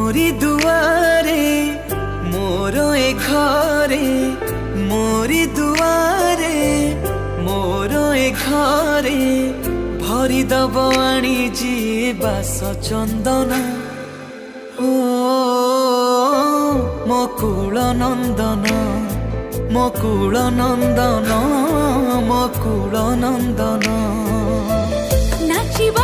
मोरी दुआरे मोर ए घरे मोरी दुआरे मोर ए घरे भरी दब आनी जी बास चंदन ओ मकुल नंदन मकुल नंदन मकुल नंदन नाचिब